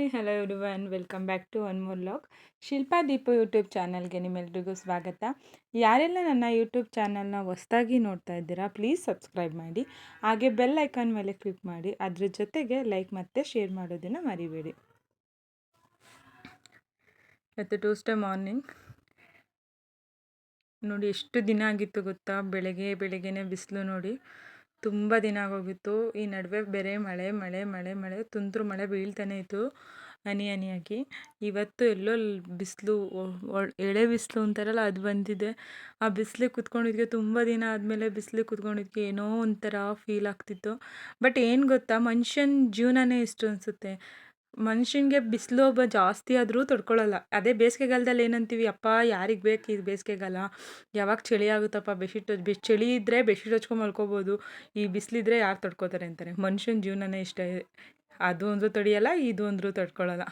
Hi hello everyone welcome back to one more vlog. Shilpa Deepu YouTube ಚಾನಲ್ಗೆ ನಿಮ್ಮೆಲ್ರಿಗೂ ಸ್ವಾಗತ. ಯಾರೆಲ್ಲ ನನ್ನ ಯೂಟ್ಯೂಬ್ ಚಾನಲ್ನ ಹೊಸ್ದಾಗಿ ನೋಡ್ತಾ ಇದ್ದೀರಾ ಪ್ಲೀಸ್ ಸಬ್ಸ್ಕ್ರೈಬ್ ಮಾಡಿ, ಹಾಗೆ ಬೆಲ್ ಐಕಾನ್ ಮೇಲೆ ಕ್ಲಿಕ್ ಮಾಡಿ, ಅದ್ರ ಜೊತೆಗೆ ಲೈಕ್ ಮತ್ತು ಶೇರ್ ಮಾಡೋದನ್ನು ಮರಿಬೇಡಿ. ಇವತ್ತು ಟ್ಯೂಸ್ಡೇ ಮಾರ್ನಿಂಗ್ ನೋಡಿ, ಎಷ್ಟು ದಿನ ಆಗಿತ್ತು ಗೊತ್ತಾ. ಬೆಳಗ್ಗೆನೇ ಬಿಸಿಲು ನೋಡಿ, ತುಂಬ ದಿನ ಆಗೋಗಿತ್ತು. ಈ ನಡುವೆ ಬೇರೆ ಮಳೆ ತುಂತುರು ಮಳೆ ಬೀಳ್ತಾನೆ ಇತ್ತು ಹನಿಯಾಗಿ. ಇವತ್ತು ಎಲ್ಲೋ ಬಿಸಿಲು, ಎಳೆ ಬಿಸಿಲು ಅಂತಾರಲ್ಲ ಅದು ಬಂದಿದೆ. ಆ ಬಿಸಿಲಿಗೆ ಕುತ್ಕೊಂಡಿದ್ಕೆ, ತುಂಬ ದಿನ ಆದಮೇಲೆ ಬಿಸಿಲಿಗೆ ಕುತ್ಕೊಂಡಿದ್ಕೆ ಏನೋ ಒಂಥರ ಫೀಲ್ ಆಗ್ತಿತ್ತು. ಬಟ್ ಏನು ಗೊತ್ತಾ, ಮನುಷ್ಯನ ಜೀವನನೇ ಇಷ್ಟು ಅನಿಸುತ್ತೆ. ಮನುಷ್ಯನಿಗೆ ಬಿಸಿಲು ಜಾಸ್ತಿ ಆದರೂ ತಡ್ಕೊಳ್ಳಲ್ಲ. ಅದೇ ಬೇಸಿಗೆಗಾಲದಲ್ಲಿ ಏನಂತೀವಿ, ಅಪ್ಪ ಯಾರಿಗೆ ಬೇಕು ಇದು ಬೇಸಿಗೆಗಾಲ, ಯಾವಾಗ ಚಳಿ ಆಗುತ್ತಪ್ಪ, ಚಳಿ ಇದ್ದರೆ ಬೆಡ್ಶೀಟ್ ಹಚ್ಕೊಂಡು ಮಲ್ಕೋಬೋದು, ಈ ಬಿಸಿಲಿದ್ರೆ ಯಾರು ತಡ್ಕೋತಾರೆ ಅಂತಾರೆ. ಮನುಷ್ಯನ ಜೀವನನೇ ಇಷ್ಟ. ಅದು ಅಂದರೂ ತಡೆಯಲ್ಲ, ಇದು ಅಂದರೂ ತಡ್ಕೊಳ್ಳಲ್ಲ.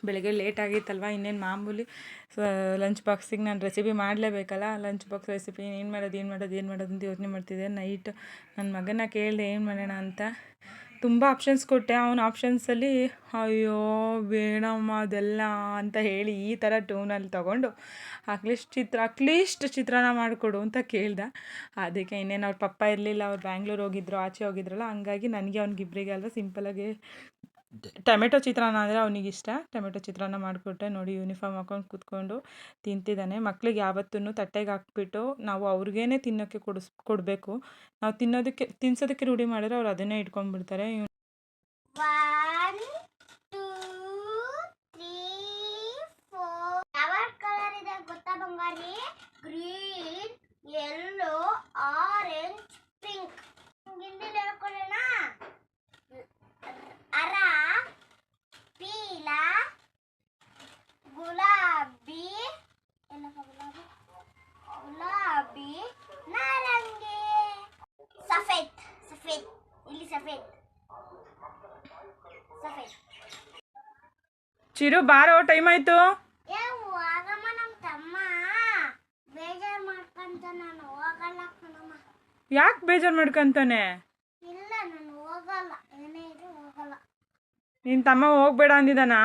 ಬೆಳಗ್ಗೆ ಲೇಟ್ ಆಗಿತ್ತಲ್ವ, ಇನ್ನೇನು ಮಾಮೂಲಿ ಲಂಚ್ ಬಾಕ್ಸಿಗೆ ನಾನು ರೆಸಿಪಿ ಮಾಡಲೇಬೇಕಲ್ಲ. ಲಂಚ್ ಬಾಕ್ಸ್ ರೆಸಿಪಿ ಏನು ಮಾಡೋದು ಅಂತ ಯೋಚನೆ ಮಾಡ್ತಿದ್ದೆ. ನೈಟ್ ನನ್ನ ಮಗನ ಕೇಳಿದೆ ಏನು ಮಾಡೋಣ ಅಂತ. ತುಂಬ ಆಪ್ಷನ್ಸ್ ಕೊಟ್ಟೆ. ಅವನ ಆಪ್ಷನ್ಸಲ್ಲಿ ಅಯ್ಯೋ ಬೇಡಮ್ಮ ಅದೆಲ್ಲ ಅಂತ ಹೇಳಿ ಈ ಥರ ಟೂನಲ್ಲಿ ತೊಗೊಂಡು ಅಟ್ಲೀಸ್ಟ್ ಚಿತ್ರಾನ್ನ ಮಾಡಿಕೊಡು ಅಂತ ಕೇಳ್ದೆ. ಅದಕ್ಕೆ ಇನ್ನೇನು ಅವ್ರ ಪಪ್ಪ ಇರಲಿಲ್ಲ, ಅವ್ರು ಬ್ಯಾಂಗ್ಳೂರ್ ಹೋಗಿದ್ರು, ಆಚೆ ಹೋಗಿದ್ರಲ್ಲ, ಹಂಗಾಗಿ ನನಗೆ ಅವ್ನಿಗಿಬ್ರಿಗೆ ಅಲ್ವ ಸಿಂಪಲಾಗಿ ಟೊಮೆಟೊ ಚಿತ್ರಾನ್ನ ಅಂದರೆ ಅವನಿಗಿಷ್ಟ. ಟೊಮೆಟೊ ಚಿತ್ರಾನ್ನ ಮಾಡಿಕೊಟ್ಟೆ. ನೋಡಿ, ಯೂನಿಫಾರ್ಮ್ ಹಾಕೊಂಡು ಕೂತ್ಕೊಂಡು ತಿಂತಿದ್ದಾನೆ. ಮಕ್ಳಿಗೆ ಯಾವತ್ತೂ ತಟ್ಟೆಗೆ ಹಾಕ್ಬಿಟ್ಟು ನಾವು ಅವ್ರಿಗೇನೆ ತಿನ್ನೋಕ್ಕೆ ಕೊಡಬೇಕು. ನಾವು ತಿನ್ಸೋದಕ್ಕೆ ರೂಢಿ ಮಾಡಿದ್ರೆ ಅವ್ರು ಅದನ್ನೇ ಇಟ್ಕೊಂಡ್ಬಿಡ್ತಾರೆ. 1 2 3 4 ಯಾವ ಕಲರ್ ಇದೆ ಗೊತ್ತಾ ಬಂಗಾರಿ? Green, yellow, orange, pink. ಹಿಂದಿಲಿ ಹೇಳ್ಕೊಳ್ಳೋಣ. ಅರ, ಪೀಲಾ, ಗುಲಾಬಿ, ಗುಲಾಬಿ, ನಾರಂಗಿ, ಸಫೇದ್. ಇಲ್ಲಿ ಸಫೇದ್. ಚಿರು ಬಾರೋ, ಟೈಮ್ ಆಯ್ತು. ಹೋಗಮ್ಮ, ನಮ್ಮ ತಮ್ಮ ಬೇಜಾರು ಮಾಡ್ಕೊಂತ. ನಾನು ಹೋಗಲ್ಲ ಕಣಮ್ಮ. ಯಾಕೆ ಬೇಜಾರು ಮಾಡ್ಕೊಂತಾನೆ? ಇಲ್ಲ, ನಾನು ಹೋಗಲ್ಲ, ಏನೇ ಇದ್ರು ಹೋಗಲ್ಲ. ನಿನ್ನ ತಮ್ಮ ಹೋಗ್ಬೇಡ ಅಂದಿದ್ದಾನಾ?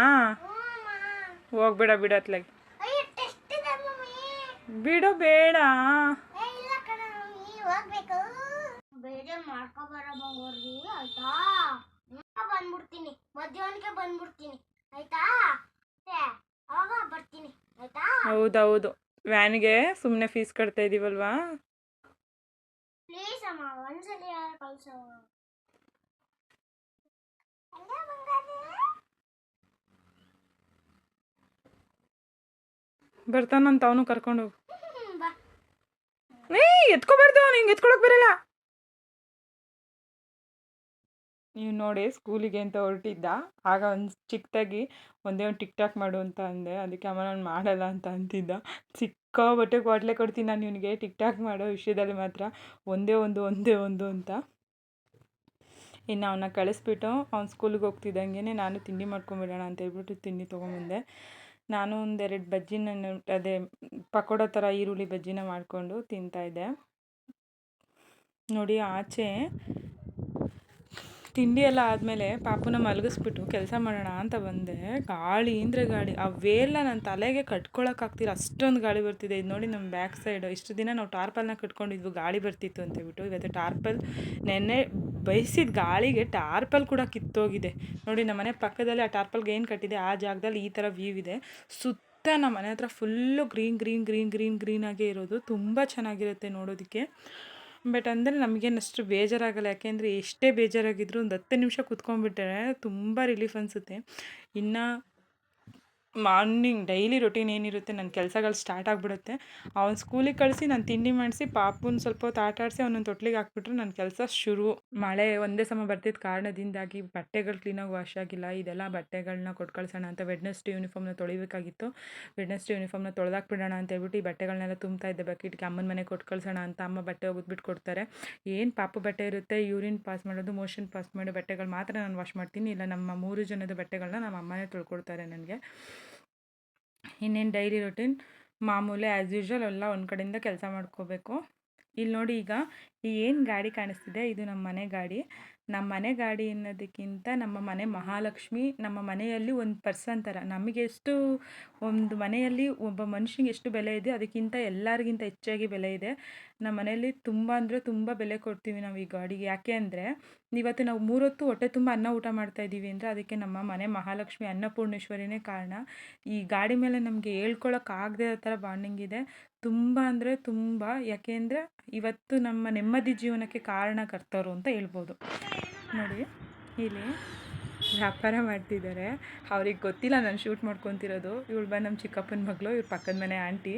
ಹೋಗ್ಬೇಡ ಬಿಡತ್ಲಾಗಿ. ಅಯ್ಯೋ, ಟೆಸ್ಟ್ ಇದೆ ಮಮ್ಮಿ. ಬಿಡು, ಬೇಡ. ಇಲ್ಲ ಕಣ ಮಮ್ಮಿ, ಹೋಗ್ಬೇಕು. ಬೇಜಾರು ಮಾಡ್ಕೊಬಾರ ಬಂಗೋರ್ಗಿ, ಆಯ್ತಾ? ಬಂದ್ಬಿಡ್ತೀನಿ, ಮಧ್ಯಾಹ್ನಕ್ಕೆ ಬಂದ್ಬಿಡ್ತೀನಿ, ಆಯ್ತಾ? ಅವಾಗ ಬರ್ತೀನಿ, ಆಯ್ತಾ? ಹೌದೌದು, ವ್ಯಾನ್ಗೆ ಸುಮ್ಮನೆ ಫೀಸ್ ಕಟ್ತಾ ಇದೀವಲ್ವಾ. ಪ್ಲೀಸ್ ಅಮ್ಮ, ಒಂದ್ಸಲಿ ಕಳ್ಸೋ. ಬರ್ತಾನಂತ, ಅವನು ಕರ್ಕೊಂಡು ಹೋಗು. ಎತ್ಕೋಬಾರ್ದು, ನಿಂಗೆ ಎತ್ಕೊಳಕ್ ಬರಲ್ಲ. ನೀವು ನೋಡಿ, ಸ್ಕೂಲಿಗೆ ಅಂತ ಹೊರಟಿದ್ದ. ಆಗ ಒಂದು ಚಿಕ್ಕದಾಗಿ ಒಂದೇ ಒಂದು ಟಿಕ್ ಟಾಕ್ ಮಾಡು ಅಂತ ಅಂದೆ. ಅದಕ್ಕೆ ಅಮ್ಮ ನಾನು ಮಾಡಲ್ಲ ಅಂತ ಅಂತಿದ್ದ. ಸಿಕ್ಕಾಬಟ್ಟೆ ಕ್ವಾಟ್ಲೆ ಕೊಡ್ತೀನಿ ನಾನು ಇವನಿಗೆ ಟಿಕ್ ಟಾಕ್ ಮಾಡೋ ವಿಷಯದಲ್ಲಿ ಮಾತ್ರ. ಒಂದೇ ಒಂದು ಅಂತ. ಇನ್ನು ಅವನ್ನ ಕಳಿಸ್ಬಿಟ್ಟು ಅವ್ನು ಸ್ಕೂಲಿಗೆ ಹೋಗ್ತಿದ್ದಂಗೆ ನಾನು ತಿಂಡಿ ಮಾಡ್ಕೊಂಬಿಡೋಣ ಅಂತ ಹೇಳ್ಬಿಟ್ಟು ತಿಂಡಿ ತೊಗೊಂಬಂದೆ. ನಾನು ಒಂದೆರಡು ಬಜ್ಜಿನ, ಅದೇ ಪಕೋಡ ಥರ ಈರುಳ್ಳಿ ಬಜ್ಜಿನ ಮಾಡಿಕೊಂಡು ತಿಂತಾಯಿದ್ದೆ. ನೋಡಿ, ಆಚೆ ತಿಂಡಿ ಎಲ್ಲ ಆದಮೇಲೆ ಪಾಪುನ ಮಲಗಿಸ್ಬಿಟ್ಟು ಕೆಲಸ ಮಾಡೋಣ ಅಂತ ಬಂದೆ. ಗಾಳಿ ಅಂದರೆ ಗಾಳಿ. ಆ ವೇಲ್ನ ನನ್ನ ತಲೆಗೆ ಕಟ್ಕೊಳಕ್ಕಾಗ್ತಿಲ್ಲ, ಅಷ್ಟೊಂದು ಗಾಳಿ ಬರ್ತಿದೆ. ಇದು ನೋಡಿ, ನಮ್ಮ ಬ್ಯಾಕ್ ಸೈಡು ಇಷ್ಟು ದಿನ ನಾವು ಟಾರ್ಪಲ್ನ ಕಟ್ಕೊಂಡಿದ್ವು, ಗಾಳಿ ಬರ್ತಿತ್ತು ಅಂತೇಳ್ಬಿಟ್ಟು. ಇವತ್ತು ಟಾರ್ಪಲ್ ನೆನ್ನೆ ಬೈಸಿದ ಗಾಳಿಗೆ ಟಾರ್ಪಲ್ ಕೂಡ ಕಿತ್ತೋಗಿದೆ. ನೋಡಿ, ನಮ್ಮ ಮನೆ ಪಕ್ಕದಲ್ಲಿ ಆ ಟಾರ್ಪಲ್ಗೆ ಏನು ಕಟ್ಟಿದೆ ಆ ಜಾಗದಲ್ಲಿ ಈ ಥರ ವ್ಯೂ ಇದೆ. ಸುತ್ತ ನಮ್ಮ ಮನೆ ಹತ್ರ ಫುಲ್ಲು ಗ್ರೀನಾಗೇ ಇರೋದು. ತುಂಬ ಚೆನ್ನಾಗಿರುತ್ತೆ ನೋಡೋದಕ್ಕೆ. ಬಟ್ ಅಂದರೆ ನಮಗೇನಷ್ಟು ಬೇಜಾರಾಗಲ್ಲ. ಯಾಕೆಂದರೆ ಎಷ್ಟೇ ಬೇಜಾರಾಗಿದ್ದರೂ ಒಂದು 10 ನಿಮಿಷ ಕೂತ್ಕೊಂಡ್ಬಿಟ್ರೆ ತುಂಬ ರಿಲೀಫ್ ಅನಿಸುತ್ತೆ. ಇನ್ನು ಮಾರ್ನಿಂಗ್ ಡೈಲಿ ರೊಟೀನ್ ಏನಿರುತ್ತೆ, ನನ್ನ ಕೆಲಸಗಳು ಸ್ಟಾರ್ಟ್ ಆಗಿಬಿಡುತ್ತೆ. ಅವ್ನು ಸ್ಕೂಲಿಗೆ ಕಳಿಸಿ ನಾನು ತಿಂಡಿ ಮಾಡಿಸಿ ಪಾಪುನ ಸ್ವಲ್ಪ ಹೊತ್ತು ಆಟ ಆಡಿಸಿ ಅವನನ್ನು ತೊಟ್ಲಿಗೆ ಹಾಕ್ಬಿಟ್ರೆ ನನ್ನ ಕೆಲಸ ಶುರು. ಮಳೆ ಒಂದೇ ಸಮ ಬರ್ತಿದ್ದ ಕಾರಣದಿಂದಾಗಿ ಬಟ್ಟೆಗಳು ಕ್ಲೀನಾಗಿ ವಾಶ್ ಆಗಿಲ್ಲ. ಇದೆಲ್ಲ ಬಟ್ಟೆಗಳನ್ನ ಕೊಟ್ಟು ಕಳ್ಸೋಣ ಅಂತ ವೆಡ್ನೆಸ್ಡೇ ಯೂನಿಫಾರ್ಮ್ನ ತೊಳಿಬೇಕಾಗಿತ್ತು. ವೆಡ್ನೆಸ್ಡೇ ಯೂನಿಫಾರ್ಮ್ನ ತೊಳೆದಾಕ್ಬಿಡೋಣ ಅಂತ ಹೇಳ್ಬಿಟ್ಟು ಈ ಬಟ್ಟೆಗಳನ್ನೆಲ್ಲ ತುಂಬ್ತಾ ಇದ್ದೆ ಬಕೆಟ್ಗೆ. ಅಮ್ಮನ ಮನೆಗೆ ಕೊಟ್ಟು ಕಳ್ಸೋಣ ಅಂತ. ಅಮ್ಮ ಬಟ್ಟೆ ಒಗೆದ್ಬಿಟ್ಟು ಕೊಡ್ತಾರೆ. ಏನು ಪಾಪು ಬಟ್ಟೆ ಇರುತ್ತೆ, ಯೂರಿನ್ ಪಾಸ್ ಮಾಡೋದು, ಮೋಷನ್ ಪಾಸ್ ಮಾಡೋ ಬಟ್ಟೆಗಳು ಮಾತ್ರ ನಾನು ವಾಶ್ ಮಾಡ್ತೀನಿ. ಇಲ್ಲ ನಮ್ಮ 3 ಜನದ ಬಟ್ಟೆಗಳನ್ನ ನಮ್ಮ ಅಮ್ಮನೇ ತೊಳ್ಕೊಡ್ತಾರೆ ನನಗೆ. ಇನ್ನೇನು ಡೈಲಿ ರೊಟೀನ್ ಮಾಮೂಲಿ ಆ್ಯಸ್ ಯೂಶ್ವಲ್ ಎಲ್ಲ ಒಂದು ಕಡೆಯಿಂದ ಕೆಲಸ ಮಾಡ್ಕೋಬೇಕು. ಇಲ್ಲಿ ನೋಡಿ, ಈಗ ಏನು ಗಾಡಿ ಕಾಣಿಸ್ತಿದೆ, ಇದು ನಮ್ಮ ಮನೆ ಗಾಡಿ. ನಮ್ಮ ಮನೆ ಗಾಡಿ ಅನ್ನೋದಕ್ಕಿಂತ ನಮ್ಮ ಮನೆ ಮಹಾಲಕ್ಷ್ಮಿ ನಮ್ಮ ಮನೆಯಲ್ಲಿ ಒಂದು ಪರ್ಸನ್ ಥರ. ನಮಗೆ ಎಷ್ಟು ಒಂದು ಮನೆಯಲ್ಲಿ ಒಬ್ಬ ಮನುಷ್ಯನಿಗೆ ಎಷ್ಟು ಬೆಲೆ ಇದೆ ಅದಕ್ಕಿಂತ ಎಲ್ಲರಿಗಿಂತ ಹೆಚ್ಚಾಗಿ ಬೆಲೆ ಇದೆ. ನಮ್ಮ ಮನೆಯಲ್ಲಿ ತುಂಬ ಅಂದರೆ ತುಂಬ ಬೆಲೆ ಕೊಡ್ತೀವಿ ನಾವು ಈ ಗಾಡಿಗೆ. ಯಾಕೆ ಅಂದರೆ ಇವತ್ತು ನಾವು 3 ಹೊತ್ತು ಹೊಟ್ಟೆ ತುಂಬ ಅನ್ನ ಊಟ ಮಾಡ್ತಾ ಇದ್ದೀವಿ ಅಂದರೆ ಅದಕ್ಕೆ ನಮ್ಮ ಮನೆ ಮಹಾಲಕ್ಷ್ಮಿ ಅನ್ನಪೂರ್ಣೇಶ್ವರಿನೇ ಕಾರಣ. ಈ ಗಾಡಿ ಮೇಲೆ ನಮಗೆ ಹೇಳ್ಕೊಳಕ್ಕಾಗದೇ ಇರೋ ಥರ ಬಾಂಡಿಂಗ್ ಇದೆ. ತುಂಬ ಅಂದರೆ ತುಂಬ. ಯಾಕೆ ಅಂದರೆ ಇವತ್ತು ನಮ್ಮ ನೆಮ್ಮದಿ ಜೀವನಕ್ಕೆ ಕಾರಣಕರ್ತರು ಅಂತ ಹೇಳ್ಬೋದು. ನೋಡಿ ಇಲ್ಲಿ ವ್ಯಾಪಾರ ಮಾಡ್ತಿದ್ದಾರೆ. ಅವ್ರಿಗೆ ಗೊತ್ತಿಲ್ಲ ನಾನು ಶೂಟ್ ಮಾಡ್ಕೊತಿರೋದು. ಇವಳು ಬಂದು ನಮ್ಮ ಚಿಕ್ಕಪ್ಪನ ಮಗಳು, ಇವ್ರ ಪಕ್ಕದ ಮನೆ ಆಂಟಿ.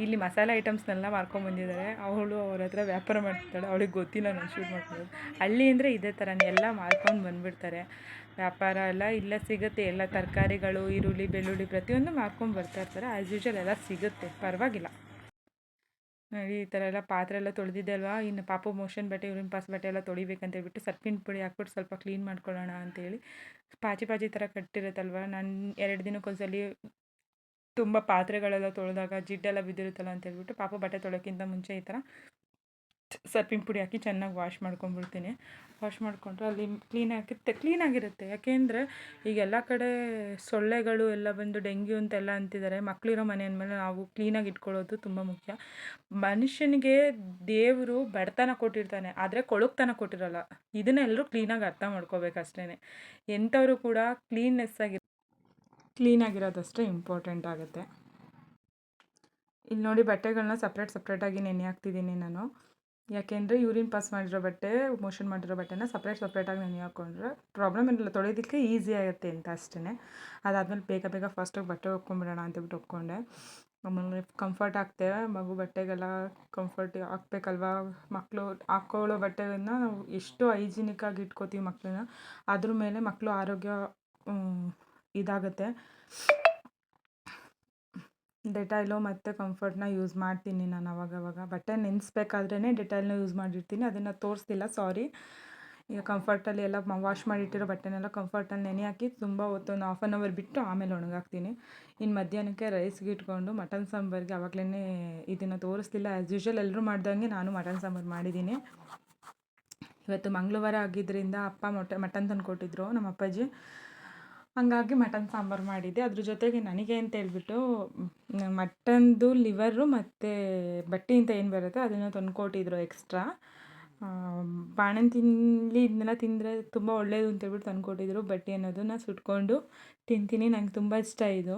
ಇಲ್ಲಿ ಮಸಾಲೆ ಐಟಮ್ಸ್ನೆಲ್ಲ ಮಾರ್ಕೊಂಬಂದಿದ್ದಾರೆ. ಅವಳು ಅವ್ರ ಹತ್ರ ವ್ಯಾಪಾರ ಮಾಡ್ತಿದ್ದಾಳೆ. ಅವಳಿಗೆ ಗೊತ್ತಿಲ್ಲ ನಾನು ಶೂಟ್ ಮಾಡ್ಕೊಳ್ಳೋದು. ಹಳ್ಳಿ ಅಂದರೆ ಇದೇ ಥರನೇ, ಎಲ್ಲ ಮಾರ್ಕೊಂಡು ಬಂದುಬಿಡ್ತಾರೆ. ವ್ಯಾಪಾರ ಎಲ್ಲ ಇಲ್ಲೇ ಸಿಗುತ್ತೆ. ಎಲ್ಲ ತರಕಾರಿಗಳು, ಈರುಳ್ಳಿ, ಬೆಳ್ಳುಳ್ಳಿ ಪ್ರತಿಯೊಂದು ಮಾರ್ಕೊಂಡು ಬರ್ತಾ ಇರ್ತಾರೆ. ಆ್ಯಸ್ ಯೂಶ್ವಲ್ ಎಲ್ಲ ಸಿಗುತ್ತೆ, ಪರವಾಗಿಲ್ಲ. ನೋಡಿ ಈ ಥರ ಎಲ್ಲ ಪಾತ್ರೆ ಎಲ್ಲ ತೊಳೆದಿದ್ದೆ ಅಲ್ವಾ. ಇನ್ನು ಪಾಪು ಮೋಷನ್ ಬಟ್ಟೆ, ಯೂರಿನ್ ಪಾಸ್ ಬಟ್ಟೆ ಎಲ್ಲ ತೊಳಿಬೇಕಂತ ಹೇಳ್ಬಿಟ್ಟು ಸರ್ಪಿನ ಪುಡಿ ಹಾಕ್ಬಿಟ್ಟು ಸ್ವಲ್ಪ ಕ್ಲೀನ್ ಮಾಡ್ಕೊಳ್ಳೋಣ ಅಂತೇಳಿ. ಪಾಚಿ ಥರ ಕಟ್ಟಿರುತ್ತಲ್ವ, ನಾನು 2 ದಿನಕ್ಕೊಂದ್ಸಲಿ ತುಂಬ ಪಾತ್ರೆಗಳೆಲ್ಲ ತೊಳೆದಾಗ ಜಿಡ್ಡೆಲ್ಲ ಬಿದ್ದಿರುತ್ತಲ್ಲ ಅಂತ ಹೇಳ್ಬಿಟ್ಟು ಪಾಪು ಬಟ್ಟೆ ತೊಳೋಕ್ಕಿಂತ ಮುಂಚೆ ಈ ಥರ ಸರ್ಪಿನ ಪುಡಿ ಹಾಕಿ ಚೆನ್ನಾಗಿ ವಾಶ್ ಮಾಡ್ಕೊಂಡ್ಬಿಡ್ತೀನಿ. ವಾಶ್ ಮಾಡಿಕೊಂಡ್ರೆ ಅಲ್ಲಿ ಕ್ಲೀನಾಗಿರುತ್ತೆ. ಯಾಕೆಂದರೆ ಈಗ ಎಲ್ಲ ಕಡೆ ಸೊಳ್ಳೆಗಳು ಎಲ್ಲ ಬಂದು ಡೆಂಗ್ಯೂ ಅಂತೆಲ್ಲ ಅಂತಿದ್ದಾರೆ. ಮಕ್ಕಳಿರೋ ಮನೆ ಅಂದಮೇಲೆ ನಾವು ಕ್ಲೀನಾಗಿ ಇಟ್ಕೊಳ್ಳೋದು ತುಂಬ ಮುಖ್ಯ. ಮನುಷ್ಯನಿಗೆ ದೇವರು ಬಡತನ ಕೊಟ್ಟಿರ್ತಾನೆ, ಆದರೆ ಕೊಳಕ್ತನ ಕೊಟ್ಟಿರಲ್ಲ. ಇದನ್ನ ಎಲ್ಲರೂ ಕ್ಲೀನಾಗಿ ಅರ್ಥ ಮಾಡ್ಕೋಬೇಕು ಅಷ್ಟೇ. ಎಂಥವರು ಕೂಡ ಕ್ಲೀನಾಗಿರೋದಷ್ಟೇ ಇಂಪಾರ್ಟೆಂಟ್ ಆಗುತ್ತೆ. ಇಲ್ಲಿ ನೋಡಿ ಬಟ್ಟೆಗಳನ್ನ ಸಪ್ರೇಟಾಗಿ ನೆನೆ ಹಾಕ್ತಿದ್ದೀನಿ ನಾನು. ಯಾಕೆಂದರೆ ಯೂರಿನ್ ಪಾಸ್ ಮಾಡಿರೋ ಬಟ್ಟೆ, ಮೋಷನ್ ಮಾಡಿರೋ ಬಟ್ಟೆನ ಸಪ್ರೇಟಾಗಿ ನೆನೆ ಹಾಕ್ಕೊಂಡ್ರೆ ಪ್ರಾಬ್ಲಮ್ ಏನಿಲ್ಲ, ತೊಳೆಯೋದಕ್ಕೆ ಈಸಿ ಆಗುತ್ತೆ ಅಂತ ಅಷ್ಟೇ. ಅದಾದಮೇಲೆ ಬೇಗ ಫಾಸ್ಟಾಗಿ ಬಟ್ಟೆ ಒಕ್ಕೊಂಬಿಡೋಣ ಅಂತೇಳ್ಬಿಟ್ಟು ಒಕ್ಕೊಂಡೆ. ಆಮೇಲೆ ಕಂಫರ್ಟ್ ಆಗ್ತೇವೆ ಮಗು ಬಟ್ಟೆಗೆಲ್ಲ ಕಂಫರ್ಟ್ ಹಾಕ್ಬೇಕಲ್ವ. ಮಕ್ಕಳು ಹಾಕ್ಕೊಳ್ಳೋ ಬಟ್ಟೆಗಳನ್ನ ನಾವು ಎಷ್ಟು ಹೈಜಿನಿಕ್ಕಾಗಿ ಇಟ್ಕೋತೀವಿ ಮಕ್ಕಳನ್ನ, ಅದ್ರ ಮೇಲೆ ಮಕ್ಕಳು ಆರೋಗ್ಯ ಇದಾಗುತ್ತೆ. ಡೆಟಾಯ್ಲು ಮತ್ತು ಕಂಫರ್ಟ್ನ ಯೂಸ್ ಮಾಡ್ತೀನಿ ನಾನು ಅವಾಗವಾಗ. ಬಟ್ಟೆ ನೆನೆಸ್ಬೇಕಾದ್ರೇ ಡೆಟಾಯ್ಲ್ನ ಯೂಸ್ ಮಾಡಿರ್ತೀನಿ, ಅದನ್ನು ತೋರಿಸ್ತಿಲ್ಲ, ಸಾರಿ. ಈಗ ಕಂಫರ್ಟಲ್ಲಿ ಎಲ್ಲ ವಾಶ್ ಮಾಡಿಟ್ಟಿರೋ ಬಟ್ಟೆನೆಲ್ಲ ಕಂಫರ್ಟಲ್ಲಿ ನೆನೆ ಹಾಕಿ ತುಂಬ ಹೊತ್ತು ಒಂದು 1/2 ಅವರ್ ಬಿಟ್ಟು ಆಮೇಲೆ ಒಣಗಾಕ್ತೀನಿ. ಇನ್ನು ಮಧ್ಯಾಹ್ನಕ್ಕೆ ರೈಸ್ಗೆ ಇಟ್ಕೊಂಡು ಮಟನ್ ಸಾಂಬಾರಿಗೆ ಆವಾಗಲೇ ಇದನ್ನು ತೋರಿಸ್ಲಿಲ್ಲ. ಆ್ಯಸ್ ಯೂಶ್ವಲ್ ಎಲ್ಲರೂ ಮಾಡ್ದಂಗೆ ನಾನು ಮಟನ್ ಸಾಂಬಾರು ಮಾಡಿದ್ದೀನಿ. ಇವತ್ತು ಮಂಗಳವಾರ ಆಗಿದ್ದರಿಂದ ಅಪ್ಪ ಮಟನ್ ತಂದು ಕೊಟ್ಟಿದ್ರು ನಮ್ಮ ಅಪ್ಪಾಜಿ. ಹಂಗಾಗಿ ಮಟನ್ ಸಾಂಬಾರು ಮಾಡಿದ್ದೆ. ಅದ್ರ ಜೊತೆಗೆ ನನಗೆ ಅಂತ ಹೇಳ್ಬಿಟ್ಟು ಮಟನ್ದು ಲಿವರು ಮತ್ತು ಬಟ್ಟಿ ಅಂತ ಏನು ಬರುತ್ತೆ ಅದನ್ನು ತಂದುಕೊಟ್ಟಿದ್ರು ಎಕ್ಸ್ಟ್ರಾ. ಬಾಣಂತಿಲಿ ಇದನ್ನೆಲ್ಲ ತಿಂದರೆ ತುಂಬ ಒಳ್ಳೆಯದು ಅಂತೇಳ್ಬಿಟ್ಟು ತಂದುಕೊಟ್ಟಿದ್ರು. ಬಟ್ಟಿ ಅನ್ನೋದನ್ನು ಸುಟ್ಕೊಂಡು ತಿಂತೀನಿ, ನಂಗೆ ತುಂಬ ಇಷ್ಟ ಇದು.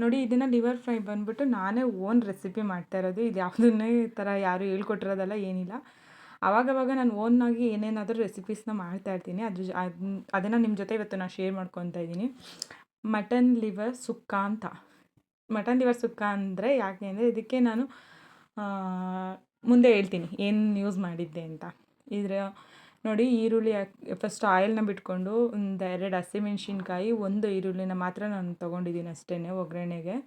ನೋಡಿ ಇದನ್ನು ಲಿವರ್ ಫ್ರೈ ಬಂದುಬಿಟ್ಟು ನಾನೇ ಓನ್ ರೆಸಿಪಿ ಮಾಡ್ತಾ ಇರೋದು. ಇದು ಯಾವುದನ್ನೇ ಥರ ಯಾರು ಹೇಳ್ಕೊಟ್ಟಿರೋದಲ್ಲ, ಏನಿಲ್ಲ. ಆವಾಗವಾಗ ನಾನು ಓನ್ನಾಗಿ ಏನೇನಾದರೂ ರೆಸಿಪೀಸ್ನ ಮಾಡ್ತಾಯಿರ್ತೀನಿ. ಅದನ್ನು ನಿಮ್ಮ ಜೊತೆ ಇವತ್ತು ನಾನು ಶೇರ್ ಮಾಡ್ಕೊತಾ ಇದ್ದೀನಿ. ಮಟನ್ ಲಿವರ್ ಸುಕ್ಕ ಅಂತ. ಮಟನ್ ಲಿವರ್ ಸುಕ್ಕ ಅಂದರೆ ಯಾಕೆ ಅಂದರೆ ಇದಕ್ಕೆ ನಾನು ಮುಂದೆ ಹೇಳ್ತೀನಿ ಏನು ಯೂಸ್ ಮಾಡಿದ್ದೆ ಅಂತ. ನೋಡಿ ಈರುಳ್ಳಿ ಫಸ್ಟ್ ಆಯಿಲ್ನ ಬಿಟ್ಕೊಂಡು 2 ಹಸಿಮೆಣ್ಸಿನ್ಕಾಯಿ, 1 ಈರುಳ್ಳಿನ ಮಾತ್ರ ನಾನು ತೊಗೊಂಡಿದ್ದೀನಿ ಅಷ್ಟೇ ಒಗ್ಗರಣೆಗೆ.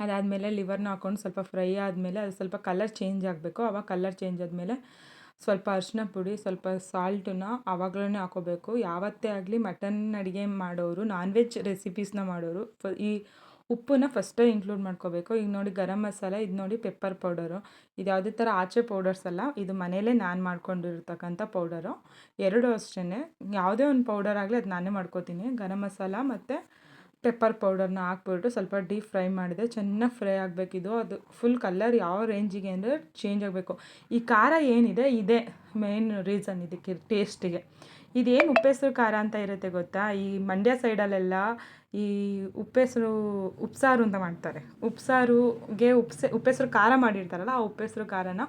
ಅದಾದಮೇಲೆ ಲಿವರ್ನ ಹಾಕ್ಕೊಂಡು ಸ್ವಲ್ಪ ಫ್ರೈ ಆದಮೇಲೆ ಅದು ಸ್ವಲ್ಪ ಕಲರ್ ಚೇಂಜ್ ಆಗಬೇಕು. ಆವಾಗ ಕಲರ್ ಚೇಂಜ್ ಆದಮೇಲೆ ಸ್ವಲ್ಪ ಅರಿಶಿನ ಪುಡಿ, ಸ್ವಲ್ಪ ಸಾಲ್ಟನ್ನ ಆವಾಗಲೇ ಹಾಕೋಬೇಕು. ಯಾವತ್ತೇ ಆಗಲಿ ಮಟನ್ ಅಡುಗೆ ಮಾಡೋರು, ನಾನ್ ವೆಜ್ ರೆಸಿಪೀಸ್ನ ಮಾಡೋರು ಈ ಉಪ್ಪನ್ನ ಫಸ್ಟೇ ಇನ್ಕ್ಲೂಡ್ ಮಾಡ್ಕೋಬೇಕು. ಈಗ ನೋಡಿ ಗರಂ ಮಸಾಲ, ಇದು ನೋಡಿ ಪೆಪ್ಪರ್ ಪೌಡರು. ಇದು ಯಾವುದೇ ಥರ ಆಚೆ ಪೌಡರ್ಸ್ ಅಲ್ಲ, ಇದು ಮನೆಯಲ್ಲೇ ನಾನು ಮಾಡ್ಕೊಂಡಿರ್ತಕ್ಕಂಥ ಪೌಡರು. 2 ಅಷ್ಟೇ. ಯಾವುದೇ ಒಂದು ಪೌಡರ್ ಆಗಲಿ ಅದು ನಾನೇ ಮಾಡ್ಕೋತೀನಿ. ಗರಂ ಮಸಾಲ ಮತ್ತು ಪೆಪ್ಪರ್ ಪೌಡರ್ನ ಹಾಕ್ಬಿಟ್ಟು ಸ್ವಲ್ಪ ಡೀಪ್ ಫ್ರೈ ಮಾಡಿದೆ. ಚೆನ್ನಾಗಿ ಫ್ರೈ ಆಗಬೇಕಿದು. ಅದು ಫುಲ್ ಕಲರ್ ಯಾವ ರೇಂಜಿಗೆ ಅಂದರೆ ಚೇಂಜ್ ಆಗಬೇಕು. ಈ ಖಾರ ಏನಿದೆ ಇದೇ ಮೇನ್ ರೀಸನ್ ಇದಕ್ಕೆ ಟೇಸ್ಟಿಗೆ. ಇದೇನು ಉಪ್ಪೆಸರು ಖಾರ ಅಂತ ಇರುತ್ತೆ ಗೊತ್ತಾ? ಈ ಮಂಡ್ಯ ಸೈಡಲ್ಲೆಲ್ಲ ಈ ಉಪ್ಸಾರು ಅಂತ ಮಾಡ್ತಾರೆ. ಉಪ್ಸಾರುಗೆ ಉಪ್ಪೆಸರು ಖಾರ ಮಾಡಿರ್ತಾರಲ್ಲ, ಆ ಉಪ್ಪೆಸರು ಖಾರನ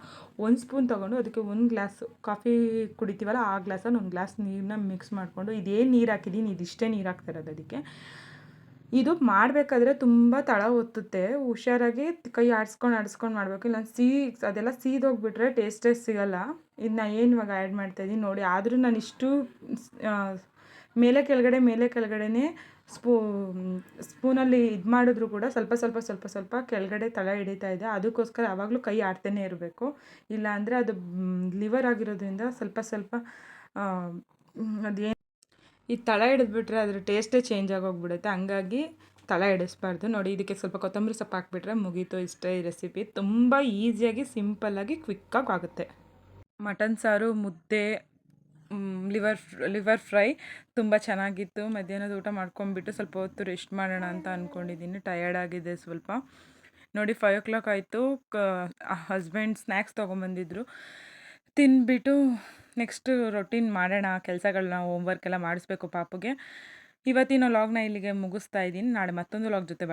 1 ಸ್ಪೂನ್ ತೊಗೊಂಡು ಅದಕ್ಕೆ 1 ಗ್ಲಾಸ್ ಕಾಫಿ ಕುಡಿತೀವಲ್ಲ ಆ ಗ್ಲಾಸಲ್ಲಿ 1 ಗ್ಲಾಸ್ ನೀರನ್ನ ಮಿಕ್ಸ್ ಮಾಡಿಕೊಂಡು, ಇದೇನು ನೀರು ಹಾಕಿದ್ದೀನಿ ಇದಿಷ್ಟೇ ನೀರು ಹಾಕ್ತಿರೋದು ಅದಕ್ಕೆ. ಇದು ಮಾಡಬೇಕಾದ್ರೆ ತುಂಬ ತಳ ಒತ್ತುತ್ತೆ. ಹುಷಾರಾಗಿ ಕೈ ಆಡಿಸ್ಕೊಂಡು ಮಾಡಬೇಕು, ಇಲ್ಲ ಅದೆಲ್ಲ ಸೀದೋಗ್ಬಿಟ್ರೆ ಟೇಸ್ಟೇ ಸಿಗೋಲ್ಲ. ಇದನ್ನ ಏನು ಇವಾಗ ಆ್ಯಡ್ ಮಾಡ್ತಾಯಿದ್ದೀನಿ ನೋಡಿ. ಆದರೂ ನಾನು ಇಷ್ಟು ಮೇಲೆ ಕೆಳಗಡೆನೇ ಸ್ಪೂನಲ್ಲಿ ಇದು ಮಾಡಿದ್ರು ಕೂಡ ಸ್ವಲ್ಪ ಕೆಳಗಡೆ ತಳ ಹಿಡಿತಾ ಇದೆ. ಅದಕ್ಕೋಸ್ಕರ ಯಾವಾಗಲೂ ಕೈ ಆಡ್ತಾನೆ ಇರಬೇಕು. ಇಲ್ಲ ಅಂದರೆ ಅದು ಲಿವರ್ ಆಗಿರೋದ್ರಿಂದ ಸ್ವಲ್ಪ ಅದೇನು ಈ ತಳ ಹಿಡಿದ್ಬಿಟ್ರೆ ಅದ್ರ ಟೇಸ್ಟೇ ಚೇಂಜ್ ಆಗೋಗ್ಬಿಡುತ್ತೆ. ಹಂಗಾಗಿ ತಳ ಹಿಡಿಸ್ಬಾರ್ದು. ನೋಡಿ ಇದಕ್ಕೆ ಸ್ವಲ್ಪ ಕೊತ್ತಂಬರಿ ಸೊಪ್ಪು ಹಾಕ್ಬಿಟ್ರೆ ಮುಗೀತು. ಇಷ್ಟೇ ಈ ರೆಸಿಪಿ. ತುಂಬ ಈಸಿಯಾಗಿ ಸಿಂಪಲ್ಲಾಗಿ ಕ್ವಿಕ್ಕಾಗಿ ಆಗುತ್ತೆ. ಮಟನ್ ಸಾರು, ಮುದ್ದೆ, ಲಿವರ್ ಫ್ರೈ ತುಂಬ ಚೆನ್ನಾಗಿತ್ತು. ಮಧ್ಯಾಹ್ನದ ಊಟ ಮಾಡ್ಕೊಂಬಿಟ್ಟು ಸ್ವಲ್ಪ ಹೊತ್ತು ರೆಸ್ಟ್ ಮಾಡೋಣ ಅಂತ ಅಂದ್ಕೊಂಡಿದ್ದೀನಿ. ಟಯರ್ಡ್ ಆಗಿದೆ ಸ್ವಲ್ಪ. ನೋಡಿ 5 ಆಯಿತು. ಹಸ್ಬೆಂಡ್ ಸ್ನ್ಯಾಕ್ಸ್ ತೊಗೊಂಬಂದಿದ್ರು. ತಿಂದ್ಬಿಟ್ಟು ನೆಕ್ಸ್ಟು ರೊಟೀನ್ ಮಾಡೋಣ ಕೆಲಸಗಳನ್ನ, ಹೋಮ್‌ವರ್ಕ್ ಎಲ್ಲ ಮಾಡಿಸ್ಬೇಕು ಪಾಪುಗೆ. ಇವತ್ತಿನ ವ್ಲಾಗ್‌ನ ಇಲ್ಲಿಗೆ ಮುಗಿಸ್ತಾ ಇದ್ದೀನಿ. ನಾಳೆ ಮತ್ತೊಂದು ವ್ಲಾಗ್ ಜೊತೆ